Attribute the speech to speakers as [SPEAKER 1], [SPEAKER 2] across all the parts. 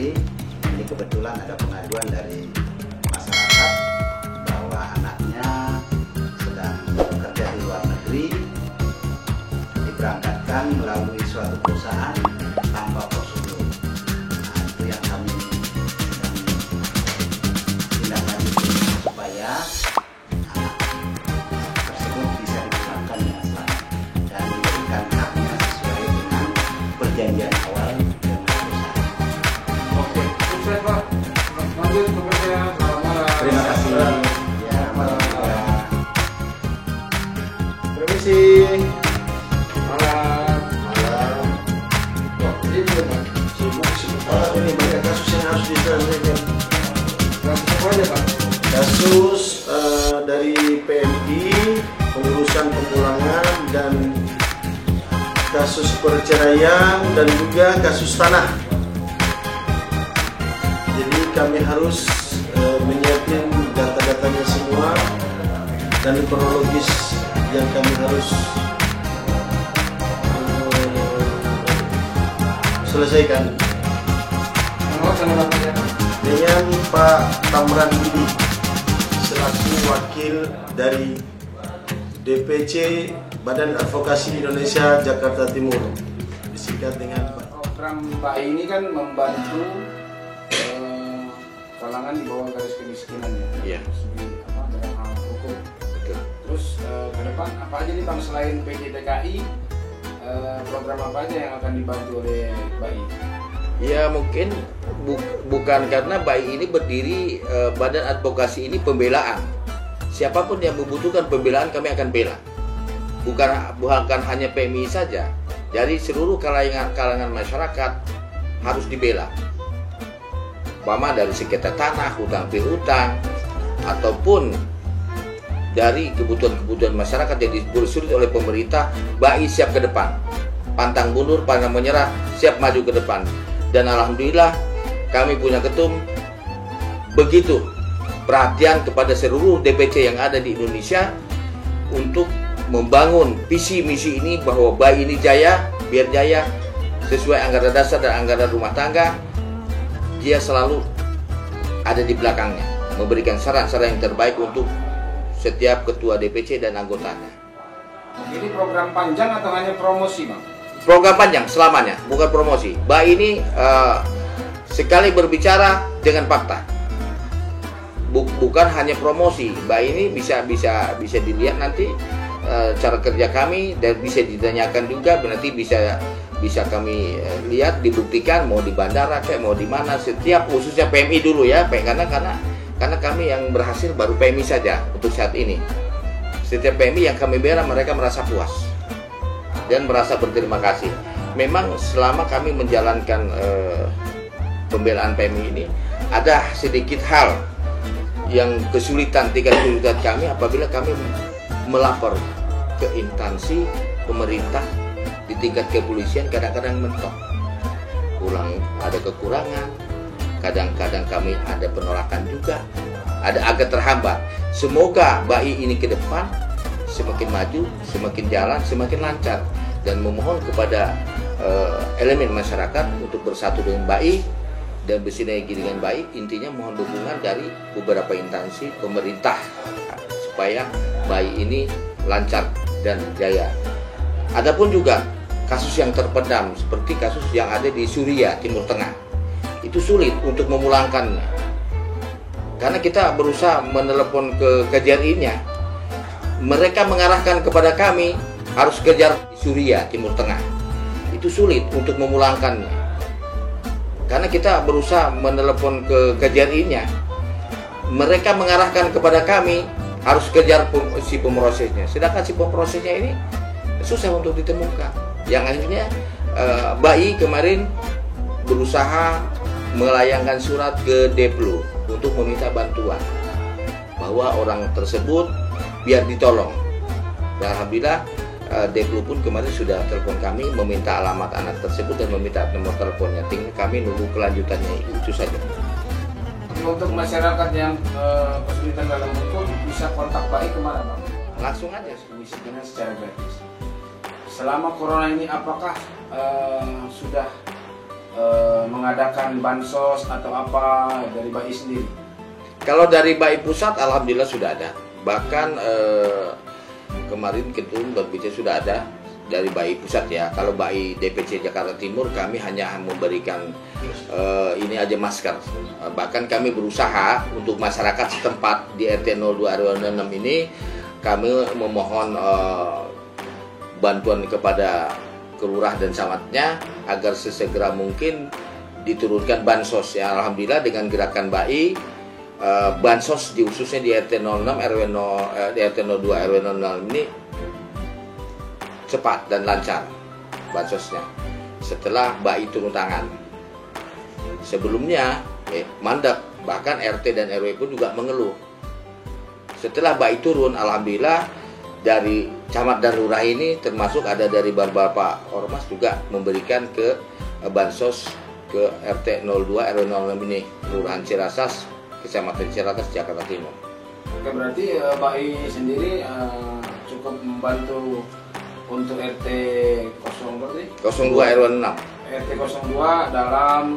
[SPEAKER 1] Negeri. Ini kebetulan ada pengaduan dari masyarakat bahwa anaknya sedang bekerja di luar negeri, diberangkatkan melalui suatu perusahaan tanpa prosedur. Nah, itu yang kami sedang tindak lanjuti supaya anak tersebut bisa dipulangkan dengan selamat dan diberikan haknya sesuai dengan perjanjian awal dengan perusahaan.
[SPEAKER 2] Oke, sukses Pak. Lanjut bekerja. Selamat malam.
[SPEAKER 1] Terima kasih. Ya, malam juga.
[SPEAKER 2] Permisi. Malam.
[SPEAKER 1] Malam.
[SPEAKER 2] Wah, ini belum Pak. Sibuk.
[SPEAKER 3] Ini banyak kasus yang harus diselesaikan.
[SPEAKER 2] Kasus apa aja Pak?
[SPEAKER 3] Kasus dari PMI, pengurusan pemulangan, dan kasus perceraian, dan juga kasus tanah. Jadi kami harus menyiapkan data-datanya semua dan kronologis yang kami harus selesaikan.
[SPEAKER 2] Sama apa ya?
[SPEAKER 3] Dengan Pak Tamran Budi selaku wakil dari DPC Badan Advokasi Indonesia Jakarta Timur, disingkat dengan Pak.
[SPEAKER 2] Program BAI ini kan membantu kalangan di bawah garis kemiskinan ya.
[SPEAKER 1] Iya.
[SPEAKER 2] Dalam hal hukum.
[SPEAKER 1] Betul.
[SPEAKER 2] Terus ke depan apa aja nih Bang selain PJTKI, program apa aja yang akan dibantu oleh BAI?
[SPEAKER 4] Ya mungkin bukan karena BAI ini berdiri, Badan Advokasi ini pembelaan. Siapapun yang membutuhkan pembelaan kami akan bela. Bukan hanya PMI saja. Jadi seluruh kalangan masyarakat harus dibela. Umpama dari sengketa tanah, hutang piutang, ataupun dari kebutuhan-kebutuhan masyarakat yang dipersulit oleh pemerintah, BAI siap ke depan. Pantang mundur, pantang menyerah, siap maju ke depan. Dan alhamdulillah kami punya ketum begitu perhatian kepada seluruh DPC yang ada di Indonesia untuk membangun visi misi ini, bahwa BAI ini jaya, biar jaya sesuai anggaran dasar dan anggaran rumah tangga. Dia selalu ada di belakangnya, memberikan saran-saran yang terbaik untuk setiap ketua DPC dan anggotanya.
[SPEAKER 2] Ini program panjang atau hanya promosi Bang?
[SPEAKER 4] Program panjang selamanya, bukan promosi. BAI ini sekali berbicara dengan fakta, bukan hanya promosi. BAI ini bisa dilihat nanti cara kerja kami, dan bisa ditanyakan juga, nanti bisa kami lihat, dibuktikan mau di bandara kayak mau di mana, setiap khususnya PMI dulu ya, karena kami yang berhasil baru PMI saja untuk saat ini. Setiap PMI yang kami bela, mereka merasa puas dan merasa berterima kasih. Memang selama kami menjalankan pembelaan PMI ini, ada sedikit hal yang tingkat kesulitan kami apabila kami melapor ke instansi pemerintah di tingkat kepolisian, kadang-kadang mentok, ada kekurangan, kadang-kadang kami ada penolakan juga, ada agak terhambat. Semoga BAI ini ke depan semakin maju, semakin jalan, semakin lancar, dan memohon kepada elemen masyarakat untuk bersatu dengan BAI dan bersinergi dengan BAI. Intinya mohon dukungan dari beberapa instansi pemerintah supaya BAI ini lancar dan jaya. Adapun juga kasus yang terpendam seperti kasus yang ada di Suriah, Timur Tengah, itu sulit untuk memulangkannya. Karena kita berusaha menelepon ke KJRI-nya, mereka mengarahkan kepada kami harus kejar di Suriah, Timur Tengah. Itu sulit untuk memulangkannya. Karena kita berusaha menelepon ke KJRI-nya, mereka mengarahkan kepada kami harus kejar si pemrosesnya. Sedangkan si pemrosesnya ini susah untuk ditemukan. Yang akhirnya BAI kemarin berusaha melayangkan surat ke Deplu untuk meminta bantuan bahwa orang tersebut biar ditolong. Dan alhamdulillah Deplu pun kemarin sudah telepon kami meminta alamat anak tersebut dan meminta nomor teleponnya. Tinggal kami nunggu kelanjutannya, itu saja.
[SPEAKER 2] Untuk masyarakat yang kesulitan dalam hukum bisa kontak BAI kemana Bang?
[SPEAKER 4] Langsung aja.
[SPEAKER 2] Dengan secara gratis. Selama corona ini apakah sudah mengadakan bansos atau apa dari BAI sendiri?
[SPEAKER 4] Kalau dari BAI pusat, alhamdulillah sudah ada. Bahkan kemarin Ketum berbicara sudah ada dari BAI pusat ya. Kalau BAI DPC Jakarta Timur, kami hanya memberikan ini aja masker. Bahkan kami berusaha untuk masyarakat setempat di RT 02 RW 06 ini, kami memohon bantuan kepada kelurah dan camatnya agar sesegera mungkin diturunkan bansos ya. Alhamdulillah dengan gerakan BAI, bansos khususnya di RT 06 RW 0, di RT 02 RW 06 ini cepat dan lancar bansosnya setelah BAI turun tangan. Sebelumnya mandek, bahkan RT dan RW pun juga mengeluh. Setelah BAI turun, alhamdulillah dari camat dan lurah ini, termasuk ada dari beberapa ormas juga memberikan ke bansos ke RT 02 RW 06 ini, Kelurahan Ciracas, Kecamatan Ciracas, Jakarta Timur.
[SPEAKER 2] Oke, berarti BAI sendiri cukup membantu untuk RT 02
[SPEAKER 4] RW 6.
[SPEAKER 2] RT 02 dalam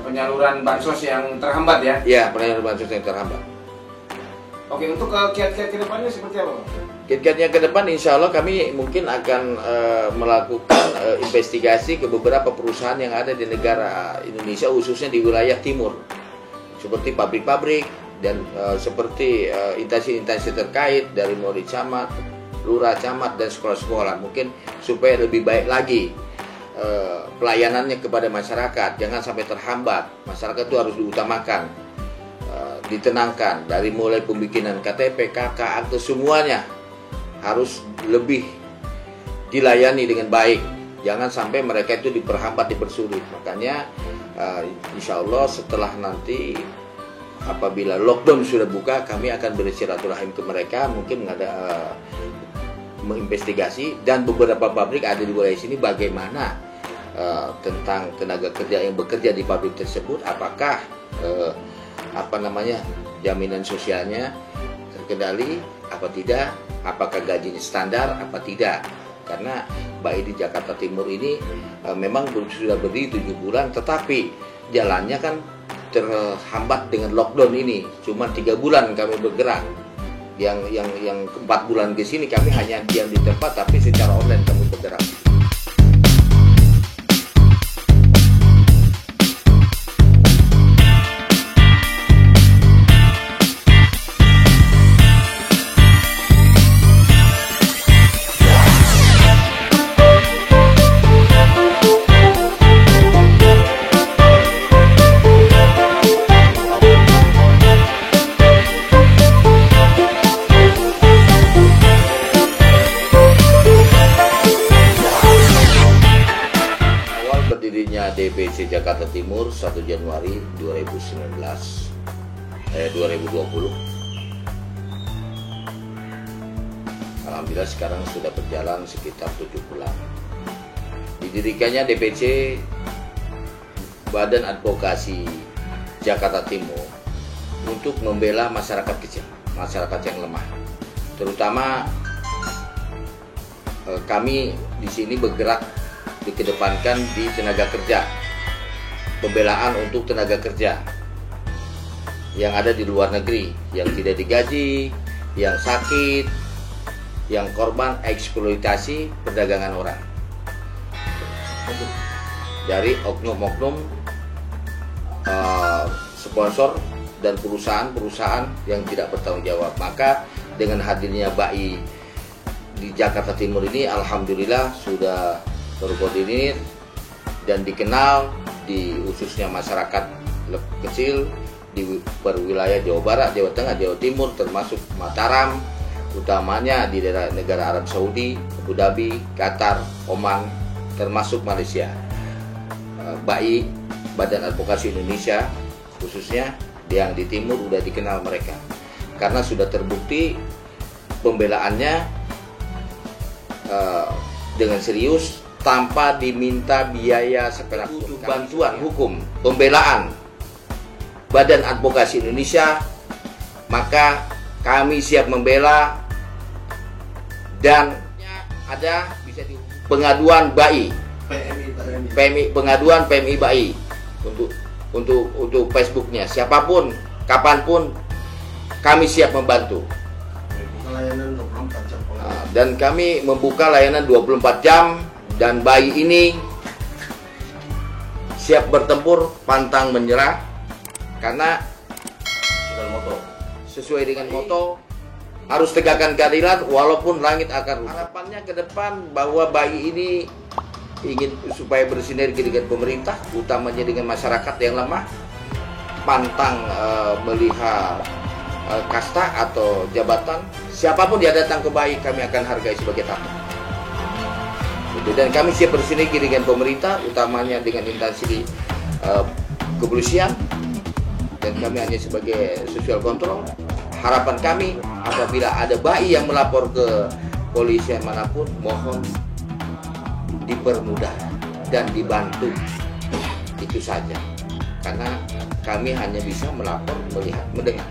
[SPEAKER 2] penyaluran bansos yang terhambat ya?
[SPEAKER 4] Ya, penyaluran bansos yang terhambat.
[SPEAKER 2] Oke, untuk kiat-kiat ke depannya seperti apa, Pak?
[SPEAKER 4] Kiat-kiatnya ke depan, insya Allah kami mungkin akan melakukan investigasi ke beberapa perusahaan yang ada di negara Indonesia, khususnya di wilayah timur, seperti pabrik-pabrik dan seperti instansi-instansi terkait dari mulai camat, lurah, camat, dan sekolah-sekolah, mungkin supaya lebih baik lagi pelayanannya kepada masyarakat, jangan sampai terhambat. Masyarakat itu harus diutamakan, ditenangkan dari mulai pembikinan KTP, KK, akte, semuanya harus lebih dilayani dengan baik. Jangan sampai mereka itu diperhambat, dipersulit. Makanya insya Allah setelah nanti apabila lockdown sudah buka, kami akan bersilaturahim ke mereka, mungkin menginvestigasi, dan beberapa pabrik ada di wilayah sini bagaimana tentang tenaga kerja yang bekerja di pabrik tersebut, apakah jaminan sosialnya terkendali apa tidak, apakah gajinya standar apa tidak. Karena BAI di Jakarta Timur ini memang sudah berdiri 7 bulan, tetapi jalannya kan terhambat dengan lockdown ini. Cuma 3 bulan kami bergerak. Yang 4 bulan ke sini kami hanya diam di tempat, tapi secara online kami bergerak. DPC Jakarta Timur 1 Januari 2020. Alhamdulillah sekarang sudah berjalan sekitar 7 bulan. Didirikannya DPC Badan Advokasi Jakarta Timur untuk membela masyarakat kecil, masyarakat yang lemah. Terutama kami di sini bergerak dikedepankan di tenaga kerja, pembelaan untuk tenaga kerja yang ada di luar negeri, yang tidak digaji, yang sakit, yang korban eksploitasi perdagangan orang dari oknum-oknum sponsor dan perusahaan-perusahaan yang tidak bertanggung jawab. Maka dengan hadirnya BAI di Jakarta Timur ini, alhamdulillah sudah terkoordinir dan dikenal di khususnya masyarakat kecil di wilayah Jawa Barat, Jawa Tengah, Jawa Timur, termasuk Mataram, utamanya di daerah negara Arab Saudi, Abu Dhabi, Qatar, Oman, termasuk Malaysia. BAI, Badan Advokasi Indonesia, khususnya yang di timur sudah dikenal mereka karena sudah terbukti pembelaannya dengan serius, tanpa diminta biaya seperak pun. Bantuan hukum pembelaan Badan Advokasi Indonesia, maka kami siap membela, dan ada bisa pengaduan BAI
[SPEAKER 3] PMI
[SPEAKER 4] pengaduan PMI BAI untuk Facebooknya. Siapapun, kapanpun kami siap membantu.
[SPEAKER 3] layanan 24 jam.
[SPEAKER 4] Dan kami membuka layanan 24 jam, dan BAI ini siap bertempur, pantang menyerah, karena sesuai dengan moto harus tegakkan keadilan walaupun langit akan runtuh. Harapannya ke depan bahwa BAI ini ingin supaya bersinergi dengan pemerintah, utamanya dengan masyarakat yang lemah, pantang melihat kasta atau jabatan. Siapapun dia datang ke BAI, kami akan hargai sebagai tamu. Dan kami siap bersinergi dengan pemerintah, utamanya dengan instansi kepolisian, dan kami hanya sebagai social control. Harapan kami apabila ada BAI yang melapor ke polisi manapun, mohon dipermudah dan dibantu, itu saja. Karena kami hanya bisa melapor, melihat, mendengar.